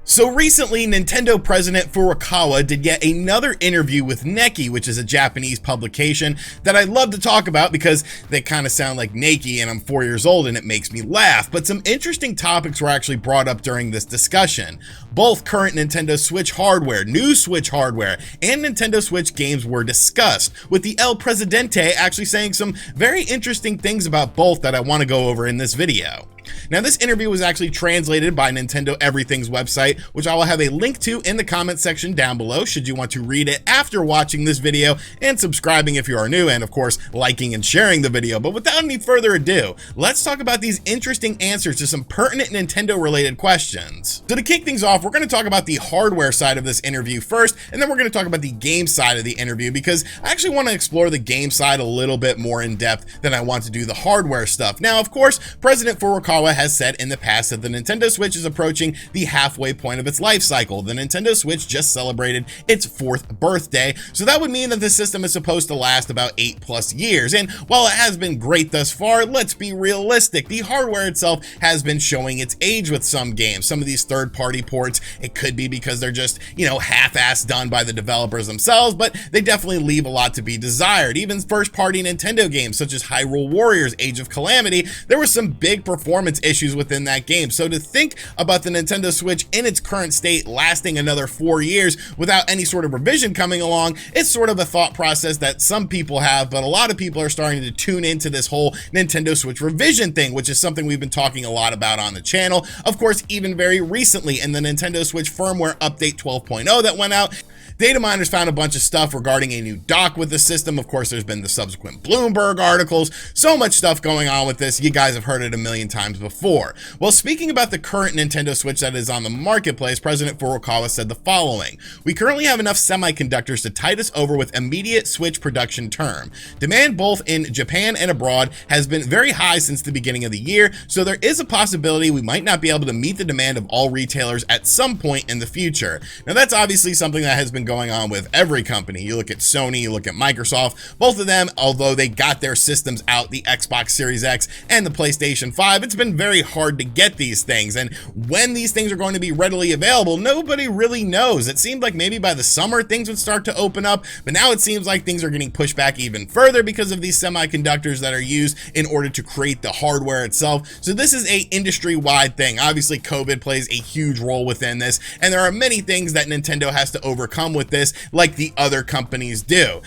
So recently, Nintendo President Furukawa did yet another interview with Nekkei, which is a Japanese publication that I love to talk about because they kind of sound like Nekkei and I'm 4 years old and it makes me laugh. But some interesting topics were actually brought up during this discussion. Both current Nintendo Switch hardware, new Switch hardware, and Nintendo Switch games were discussed, with the El Presidente actually saying some very interesting things about both that I want to go over in this video. Now, this interview was actually translated by Nintendo Everything's website, which I will have a link to in the comment section down below should you want to read it after watching this video and subscribing if you are new, and of course liking and sharing the video. But without any further ado, let's talk about these interesting answers to some pertinent Nintendo related questions. So to kick things off, we're going to talk about the hardware side of this interview first, and then we're going to talk about the game side of the interview, because I actually want to explore the game side a little bit more in depth than I want to do the hardware stuff. Now, of course, President Furukawa has said in the past that the Nintendo Switch is approaching the halfway point of its life cycle. The Nintendo Switch just celebrated its 4th birthday, so that would mean that the system is supposed to last about 8+ years. And while it has been great thus far, let's be realistic. The hardware itself has been showing its age with some games. Some of these third-party ports, it could be because they're just, half-assed done by the developers themselves, but they definitely leave a lot to be desired. Even first-party Nintendo games such as Hyrule Warriors Age of Calamity, there were some big performance issues within that game. So to think about the Nintendo Switch in its current state lasting another 4 years without any sort of revision coming along, it's sort of a thought process that some people have, but a lot of people are starting to tune into this whole Nintendo Switch revision thing, which is something we've been talking a lot about on the channel. Of course, even very recently in the Nintendo Switch firmware update 12.0 that went out, data miners found a bunch of stuff regarding a new dock with the system. Of course, there's been the subsequent Bloomberg articles, so much stuff going on with this. You guys have heard it a million times before. Well, speaking about the current Nintendo Switch that is on the marketplace, President Furukawa said the following: "We currently have enough semiconductors to tide us over with immediate Switch production term. Demand both in Japan and abroad has been very high since the beginning of the year, so there is a possibility we might not be able to meet the demand of all retailers at some point in the future." Now, that's obviously something that has been going on with every company. You look at Sony, you look at Microsoft, both of them, although they got their systems out, the Xbox Series X and the PlayStation 5, it's been very hard to get these things. And when these things are going to be readily available, nobody really knows. It seemed like maybe by the summer things would start to open up, but now it seems like things are getting pushed back even further because of these semiconductors that are used in order to create the hardware itself. So this is a industry-wide thing. Obviously, COVID plays a huge role within this, and there are many things that Nintendo has to overcome with this, like the other companies do.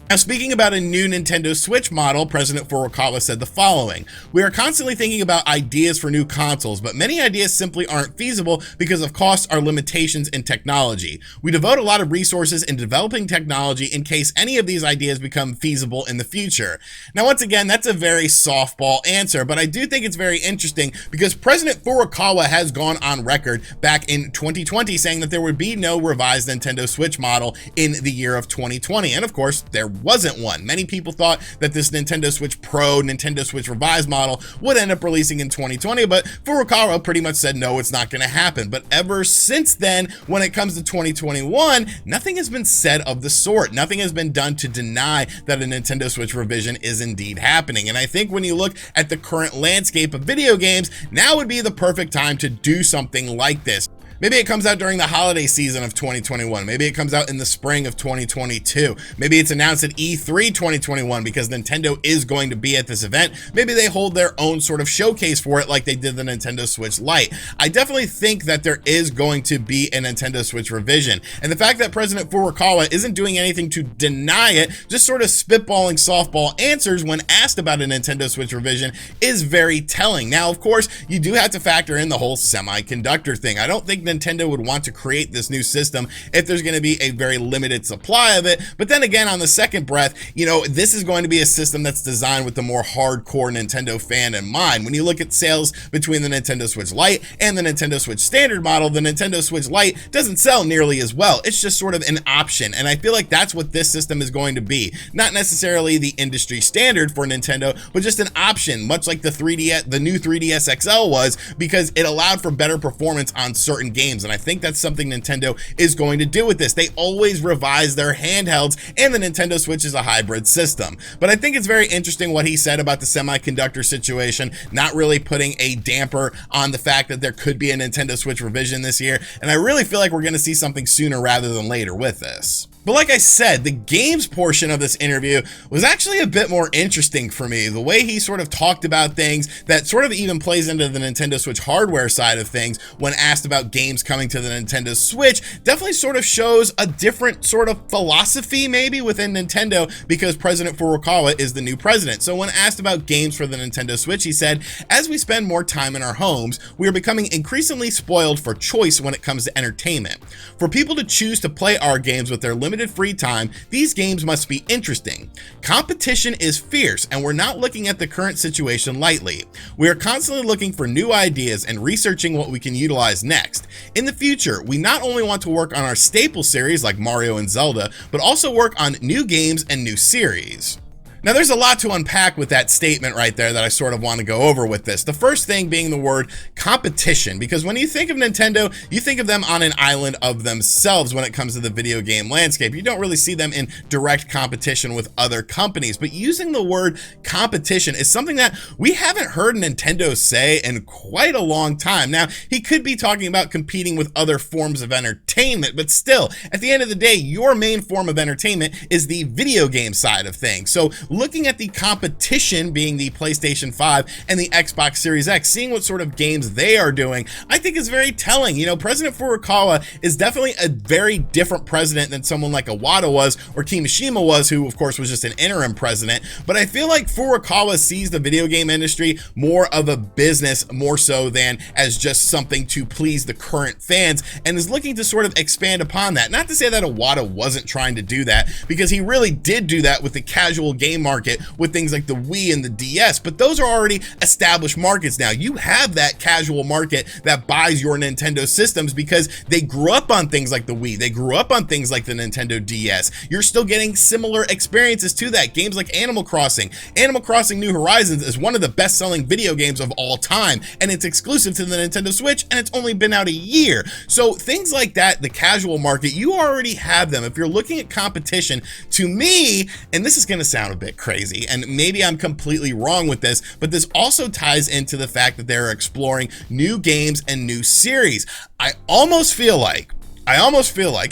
Now, speaking about a new Nintendo Switch model, President Furukawa said the following: "We are constantly thinking about ideas for new consoles, but many ideas simply aren't feasible because of costs or limitations in technology. We devote a lot of resources in developing technology in case any of these ideas become feasible in the future." Now, once again, that's a very softball answer, but I do think it's very interesting because President Furukawa has gone on record back in 2020 saying that there would be no revised Nintendo Switch model in the year of 2020. And of course, there wasn't one. Many people thought that this Nintendo Switch Pro, Nintendo Switch Revised model would end up releasing in 2020, but Furukawa pretty much said no, it's not going to happen. But ever since then, when it comes to 2021, nothing has been said of the sort. Nothing has been done to deny that a Nintendo Switch revision is indeed happening. And I think when you look at the current landscape of video games, now would be the perfect time to do something like this. Maybe it comes out during the holiday season of 2021. Maybe it comes out in the spring of 2022. Maybe it's announced at E3 2021 because Nintendo is going to be at this event. Maybe they hold their own sort of showcase for it like they did the Nintendo Switch Lite. I definitely think that there is going to be a Nintendo Switch revision. And the fact that President Furukawa isn't doing anything to deny it, just sort of spitballing softball answers when asked about a Nintendo Switch revision, is very telling. Now, of course, you do have to factor in the whole semiconductor thing. I don't think Nintendo would want to create this new system if there's going to be a very limited supply of it. But then again, on the second breath, this is going to be a system that's designed with the more hardcore Nintendo fan in mind. When you look at sales between the Nintendo Switch Lite and the Nintendo Switch Standard model, the Nintendo Switch Lite doesn't sell nearly as well. It's just sort of an option. And I feel like that's what this system is going to be. Not necessarily the industry standard for Nintendo, but just an option, much like the new 3DS XL was, because it allowed for better performance on certain games games, and I think that's something Nintendo is going to do with this. They always revise their handhelds, and the Nintendo Switch is a hybrid system. But I think it's very interesting what he said about the semiconductor situation, not really putting a damper on the fact that there could be a Nintendo Switch revision this year, and I really feel like we're going to see something sooner rather than later with this. But like I said, the games portion of this interview was actually a bit more interesting for me. The way he sort of talked about things that sort of even plays into the Nintendo Switch hardware side of things when asked about games coming to the Nintendo Switch definitely sort of shows a different sort of philosophy maybe within Nintendo, because President Furukawa is the new president. So when asked about games for the Nintendo Switch, he said, "As we spend more time in our homes, we are becoming increasingly spoiled for choice when it comes to entertainment. For people to choose to play our games with their limited free time, these games must be interesting. Competition is fierce, and we're not looking at the current situation lightly. We are constantly looking for new ideas and researching what we can utilize next. In the future, we not only want to work on our staple series like Mario and Zelda, but also work on new games and new series." Now, there's a lot to unpack with that statement right there that I sort of want to go over with this. The first thing being the word competition, because when you think of Nintendo, you think of them on an island of themselves when it comes to the video game landscape. You don't really see them in direct competition with other companies, but using the word competition is something that we haven't heard Nintendo say in quite a long time. Now, he could be talking about competing with other forms of entertainment, but still, at the end of the day, your main form of entertainment is the video game side of things. So looking at the competition being the PlayStation 5 and the Xbox Series X, seeing what sort of games they are doing, I think is very telling. You know, President Furukawa is definitely a very different president than someone like Iwata was, or Kimishima was, who of course was just an interim president. But I feel like Furukawa sees the video game industry more of a business, more so than as just something to please the current fans, and is looking to sort of expand upon that. Not to say that Iwata wasn't trying to do that, because he really did do that with the casual game market with things like the Wii and the DS, but those are already established markets now. You have that casual market that buys your Nintendo systems because they grew up on things like the Wii, they grew up on things like the Nintendo DS. You're still getting similar experiences to that. Games like Animal Crossing. Animal Crossing New Horizons is one of the best-selling video games of all time, and it's exclusive to the Nintendo Switch, and it's only been out a year. So things like that, the casual market, you already have them. If you're looking at competition, to me, and this is going to sound a bit crazy, and maybe I'm completely wrong with this, but this also ties into the fact that they're exploring new games and new series. I almost feel like,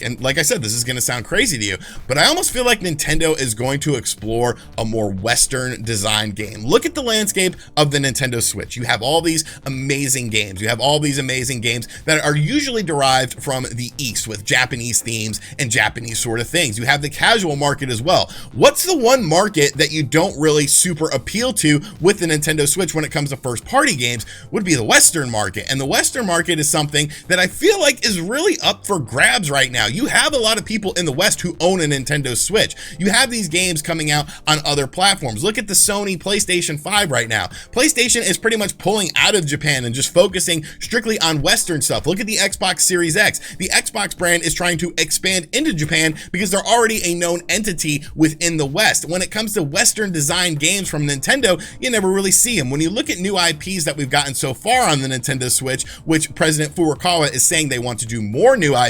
and like I said, this is going to sound crazy to you, but I almost feel like Nintendo is going to explore a more Western design game. Look at the landscape of the Nintendo Switch. You have all these amazing games. You have all these amazing games that are usually derived from the East with Japanese themes and Japanese sort of things. You have the casual market as well. What's the one market that you don't really super appeal to with the Nintendo Switch when it comes to first party games? Would be the Western market. And the Western market is something that I feel like is really up for grabs right now. You have a lot of people in the West who own a Nintendo Switch. You have these games coming out on other platforms. Look at the Sony PlayStation 5 right now. PlayStation is pretty much pulling out of Japan and just focusing strictly on Western stuff. Look at the Xbox Series X. The Xbox brand is trying to expand into Japan because they're already a known entity within the West. When it comes to Western designed games from Nintendo, you never really see them. When you look at new IPs that we've gotten so far on the Nintendo Switch, which President Furukawa is saying they want to do more new IPs,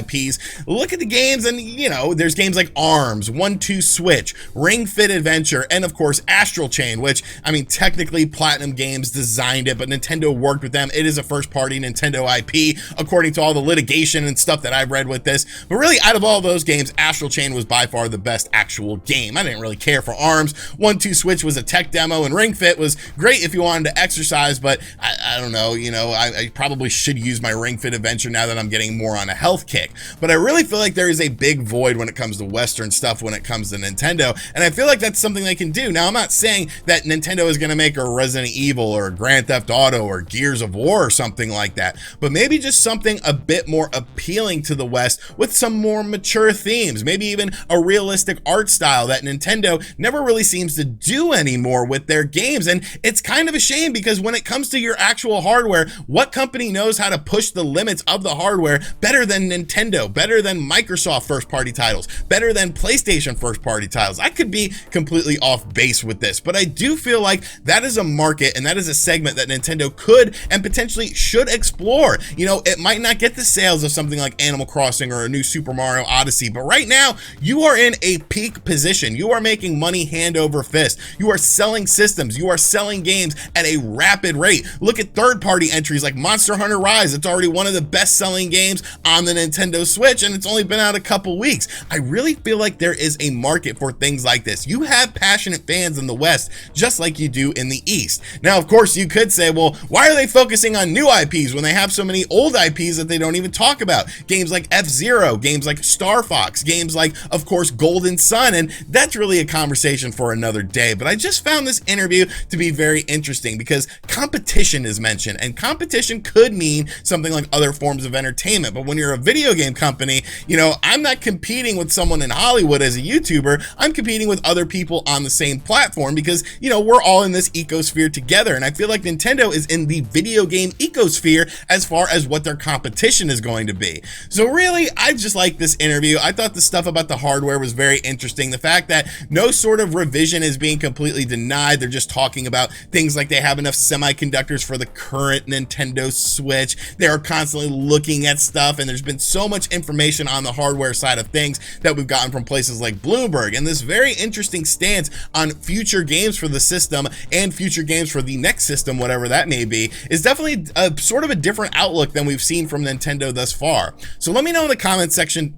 look at the games, and you know, there's games like ARMS, 1-2 Switch, Ring Fit Adventure, and of course Astral Chain, which, I mean, technically Platinum Games designed it, but Nintendo worked with them. It is a first party Nintendo IP, according to all the litigation and stuff that I've read with this. But really, out of all those games, Astral Chain was by far the best actual game. I didn't really care for ARMS. 1-2 Switch was a tech demo, and Ring Fit was great if you wanted to exercise, but I don't know, you know, I probably should use my Ring Fit Adventure now that I'm getting more on a health kick. But I really feel like there is a big void when it comes to Western stuff when it comes to Nintendo, and I feel like that's something they can do. Now, I'm not saying that Nintendo is going to make a Resident Evil or a Grand Theft Auto or Gears of War or something like that, but maybe just something a bit more appealing to the West with some more mature themes, maybe even a realistic art style that Nintendo never really seems to do anymore with their games. And it's kind of a shame, because when it comes to your actual hardware, what company knows how to push the limits of the hardware better than Nintendo? Nintendo, better than Microsoft first-party titles, better than PlayStation first-party titles. I could be completely off base with this, but I do feel like that is a market and that is a segment that Nintendo could and potentially should explore. You know, it might not get the sales of something like Animal Crossing or a new Super Mario Odyssey, but right now you are in a peak position. You are making money hand over fist. You are selling systems. You are selling games at a rapid rate. Look at third-party entries like Monster Hunter Rise. It's already one of the best-selling games on the Nintendo Switch, and it's only been out a couple weeks. I really feel like there is a market for things like this. You have passionate fans in the West, just like you do in the East. Now, of course, you could say, well, why are they focusing on new IPs when they have so many old IPs that they don't even talk about? Games like F-Zero, games like Star Fox, games like, of course, Golden Sun, and that's really a conversation for another day. But I just found this interview to be very interesting because competition is mentioned, and competition could mean something like other forms of entertainment. But when you're a video game company, you know, I'm not competing with someone in Hollywood as a YouTuber. I'm competing with other people on the same platform because, you know, we're all in this ecosphere together. And I feel like Nintendo is in the video game ecosphere as far as what their competition is going to be. So really, I just like this interview. I thought the stuff about the hardware was very interesting. The fact that no sort of revision is being completely denied. They're just talking about things like they have enough semiconductors for the current Nintendo Switch. They are constantly looking at stuff, and there's been so much information on the hardware side of things that we've gotten from places like Bloomberg, and this very interesting stance on future games for the system and future games for the next system, whatever that may be, is definitely a sort of a different outlook than we've seen from Nintendo thus far. So let me know in the comment section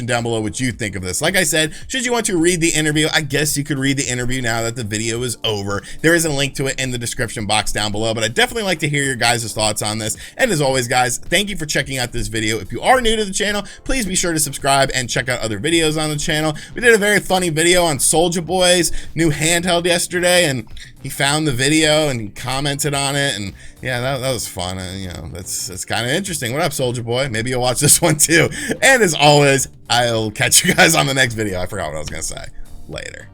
down below what you think of this. Like I said, should you want to read the interview, I guess you could read the interview now that the video is over. There is a link to it in the description box down below, but I'd definitely like to hear your guys' thoughts on this. And as always, guys, thank you for checking out this video. If you are new to the channel, please be sure to subscribe and check out other videos on the channel. We did a very funny video on Soulja Boy's new handheld yesterday, and he found the video and he commented on it, and yeah, that was fun. You know, that's kind of interesting. What up, Soulja Boy? Maybe you'll watch this one too. And as always, I'll catch you guys on the next video. I forgot what I was gonna say. Later.